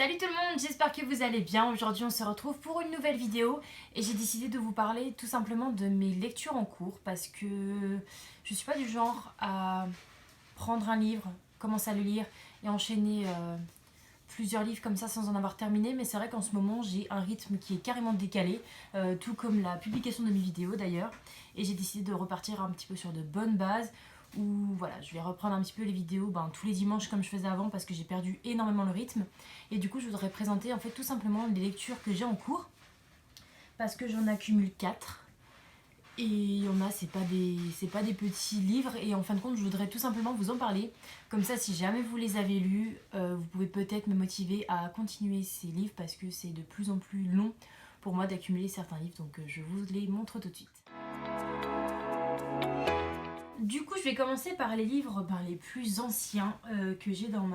Salut tout le monde, j'espère que vous allez bien. Aujourd'hui on se retrouve pour une nouvelle vidéo et j'ai décidé de vous parler tout simplement de mes lectures en cours parce que je suis pas du genre à prendre un livre, commencer à le lire et enchaîner plusieurs livres comme ça sans en avoir terminé, mais c'est vrai qu'en ce moment j'ai un rythme qui est carrément décalé, tout comme la publication de mes vidéos d'ailleurs, et j'ai décidé de repartir un petit peu sur de bonnes bases où voilà, je vais reprendre un petit peu les vidéos tous les dimanches comme je faisais avant parce que j'ai perdu énormément le rythme, et du coup je voudrais présenter en fait tout simplement les lectures que j'ai en cours parce que j'en accumule 4. Et il y en a, c'est pas des petits livres. Et en fin de compte, je voudrais tout simplement vous en parler. Comme ça, si jamais vous les avez lus, vous pouvez peut-être me motiver à continuer ces livres parce que c'est de plus en plus long pour moi d'accumuler certains livres. Donc je vous les montre tout de suite. Du coup, je vais commencer par les livres les plus anciens que j'ai dans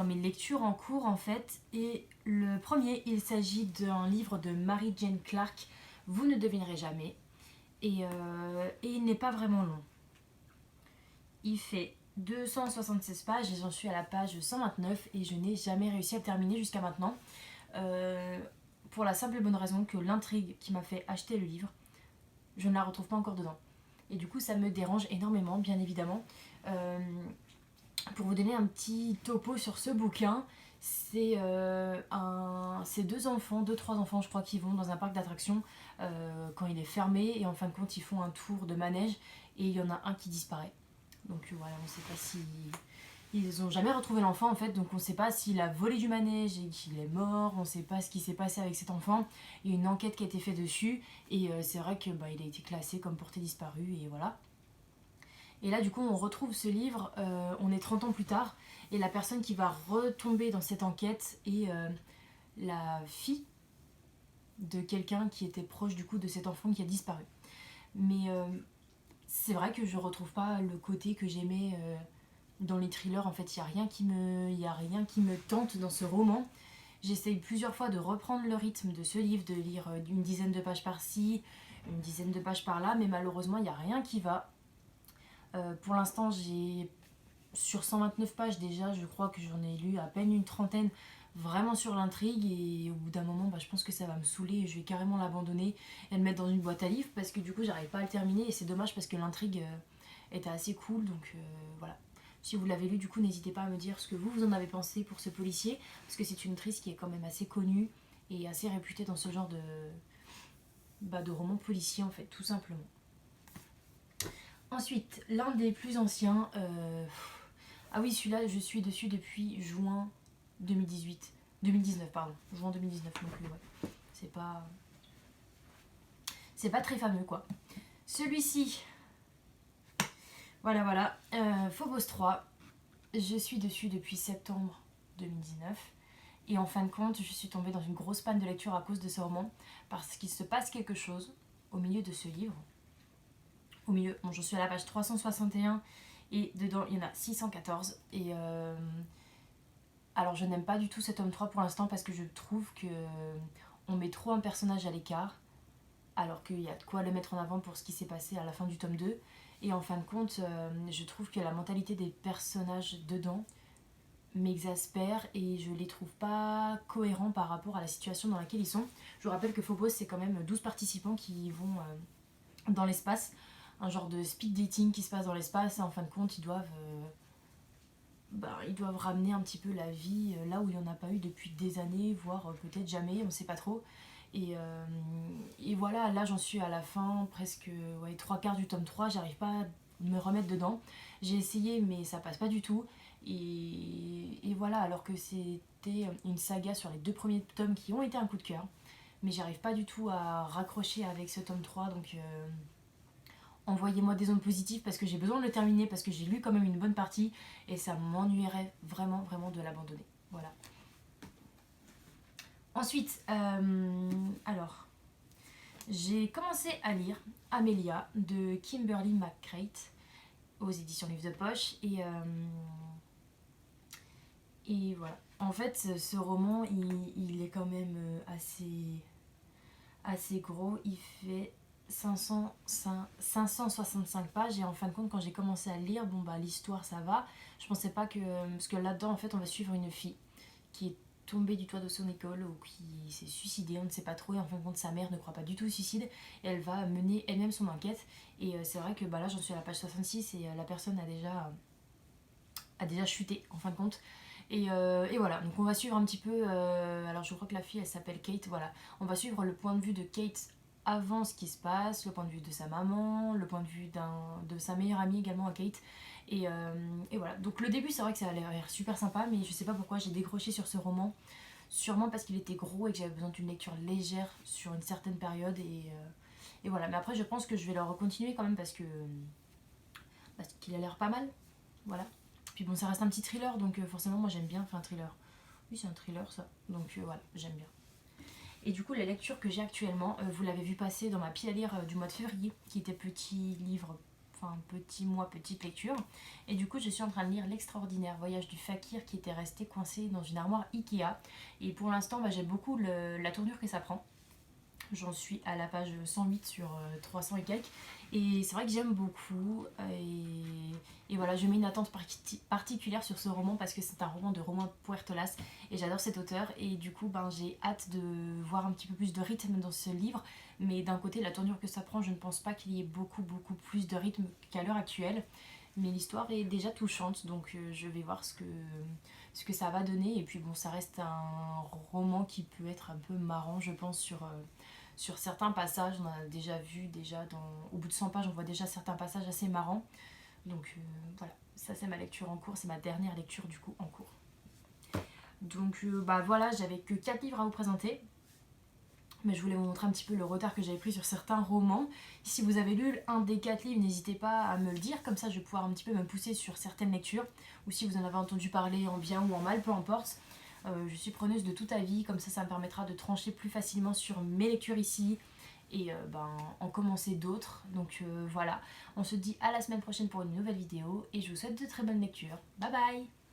mes lectures en cours en fait. Et le premier, il s'agit d'un livre de Mary Jane Clark, Vous ne devinerez jamais. Et il n'est pas vraiment long. Il fait 276 pages et j'en suis à la page 129 et je n'ai jamais réussi à le terminer jusqu'à maintenant. Euh, pour la simple et bonne raison que l'intrigue qui m'a fait acheter le livre, je ne la retrouve pas encore dedans. Et du coup, ça me dérange énormément, bien évidemment. Euh, pour vous donner un petit topo sur ce bouquin, c'est deux enfants, deux, trois enfants, je crois, qui vont dans un parc d'attractions quand il est fermé. Et en fin de compte, ils font un tour de manège et il y en a un qui disparaît. Donc voilà, on ne sait pas si... Ils n'ont jamais retrouvé l'enfant en fait, donc on ne sait pas s'il a volé du manège et qu'il est mort, on ne sait pas ce qui s'est passé avec cet enfant. Il y a une enquête qui a été faite dessus et c'est vrai que il a été classé comme porté disparu et voilà. Et là du coup on retrouve ce livre, on est 30 ans plus tard, et la personne qui va retomber dans cette enquête est la fille de quelqu'un qui était proche du coup de cet enfant qui a disparu. Mais c'est vrai que je retrouve pas le côté que j'aimais dans les thrillers. En fait, il y a rien qui me tente dans ce roman. J'essaye plusieurs fois de reprendre le rythme de ce livre, de lire une dizaine de pages par-ci, une dizaine de pages par-là, mais malheureusement, il n'y a rien qui va. Pour l'instant, j'ai sur 129 pages déjà, je crois que j'en ai lu à peine une trentaine vraiment sur l'intrigue, et au bout d'un moment je pense que ça va me saouler et je vais carrément l'abandonner et le mettre dans une boîte à livres parce que du coup j'arrive pas à le terminer et c'est dommage parce que l'intrigue était assez cool, donc voilà. Si vous l'avez lu, du coup n'hésitez pas à me dire ce que vous en avez pensé pour ce policier, parce que c'est une autrice qui est quand même assez connue et assez réputée dans ce genre de roman policier en fait, tout simplement. Ensuite, l'un des plus anciens, ah oui, celui-là, je suis dessus depuis juin 2018. 2019, pardon. Juin 2019 non plus, ouais. C'est pas... C'est pas très fameux, quoi. Celui-ci, voilà. Phobos 3. Je suis dessus depuis septembre 2019. Et en fin de compte, je suis tombée dans une grosse panne de lecture à cause de ce roman. Parce qu'il se passe quelque chose au milieu de ce livre. Au milieu, bon, je suis à la page 361 et dedans il y en a 614. Et alors je n'aime pas du tout cet tome 3 pour l'instant parce que je trouve que on met trop un personnage à l'écart alors qu'il y a de quoi le mettre en avant pour ce qui s'est passé à la fin du tome 2. Et en fin de compte, je trouve que la mentalité des personnages dedans m'exaspère et je les trouve pas cohérents par rapport à la situation dans laquelle ils sont. Je vous rappelle que Phobos, c'est quand même 12 participants qui vont dans l'espace, un genre de speed dating qui se passe dans l'espace, et en fin de compte ils doivent ramener un petit peu la vie là où il n'y en a pas eu depuis des années, voire peut-être jamais, on ne sait pas trop. Et voilà, là j'en suis à la fin, presque trois quarts du tome 3, j'arrive pas à me remettre dedans. J'ai essayé mais ça passe pas du tout. Et voilà, alors que c'était une saga sur les deux premiers tomes qui ont été un coup de cœur. Mais j'arrive pas du tout à raccrocher avec ce tome 3, donc envoyez-moi des ondes positives parce que j'ai besoin de le terminer, parce que j'ai lu quand même une bonne partie et ça m'ennuierait vraiment de l'abandonner. Voilà. Ensuite, alors, j'ai commencé à lire Amélia de Kimberly McCreight aux éditions Livre de Poche et voilà. En fait, ce roman, il est quand même assez gros. Il fait 565 pages et en fin de compte quand j'ai commencé à lire, l'histoire ça va, je pensais pas que, parce que là-dedans en fait on va suivre une fille qui est tombé du toit de son école ou qui s'est suicidé, on ne sait pas trop, et en fin de compte sa mère ne croit pas du tout au suicide et elle va mener elle-même son enquête. Et c'est vrai que bah, là j'en suis à la page 66 et la personne a déjà chuté en fin de compte. Et voilà, donc on va suivre un petit peu, alors je crois que la fille elle s'appelle Kate, voilà, on va suivre le point de vue de Kate avant ce qui se passe, le point de vue de sa maman, le point de vue de sa meilleure amie également à Kate. Et voilà, donc le début c'est vrai que ça a l'air super sympa, mais je sais pas pourquoi j'ai décroché sur ce roman, sûrement parce qu'il était gros et que j'avais besoin d'une lecture légère sur une certaine période. Et voilà, mais après je pense que je vais le recontinuer quand même parce qu'il a l'air pas mal, voilà. Puis bon, ça reste un petit thriller, donc forcément moi j'aime bien, enfin un thriller. Oui, c'est un thriller ça, donc voilà, j'aime bien. Et du coup, la lecture que j'ai actuellement, vous l'avez vu passer dans ma pile à lire du mois de février, qui était petit livre, enfin petit mois, petite lecture. Et du coup, je suis en train de lire L'extraordinaire voyage du fakir qui était resté coincé dans une armoire Ikea. Et pour l'instant, bah, j'aime beaucoup la tournure que ça prend. J'en suis à la page 108 sur 300 et quelques. Et c'est vrai que j'aime beaucoup. Et voilà, je mets une attente particulière sur ce roman parce que c'est un roman de Romain Puertolas. Et j'adore cet auteur. Et du coup, ben, j'ai hâte de voir un petit peu plus de rythme dans ce livre. Mais d'un côté, la tournure que ça prend, je ne pense pas qu'il y ait beaucoup plus de rythme qu'à l'heure actuelle. Mais l'histoire est déjà touchante. Donc je vais voir ce que ça va donner. Et puis bon, ça reste un roman qui peut être un peu marrant, je pense, sur certains passages. On a déjà vu, au bout de 100 pages, on voit déjà certains passages assez marrants. Donc voilà, ça c'est ma lecture en cours, c'est ma dernière lecture du coup en cours. Donc bah voilà, j'avais que 4 livres à vous présenter. Mais je voulais vous montrer un petit peu le retard que j'avais pris sur certains romans. Si vous avez lu un des 4 livres, n'hésitez pas à me le dire, comme ça je vais pouvoir un petit peu me pousser sur certaines lectures. Ou si vous en avez entendu parler en bien ou en mal, peu importe. Je suis preneuse de tout avis, comme ça me permettra de trancher plus facilement sur mes lectures ici et en commencer d'autres. Donc voilà, on se dit à la semaine prochaine pour une nouvelle vidéo et je vous souhaite de très bonnes lectures. Bye bye.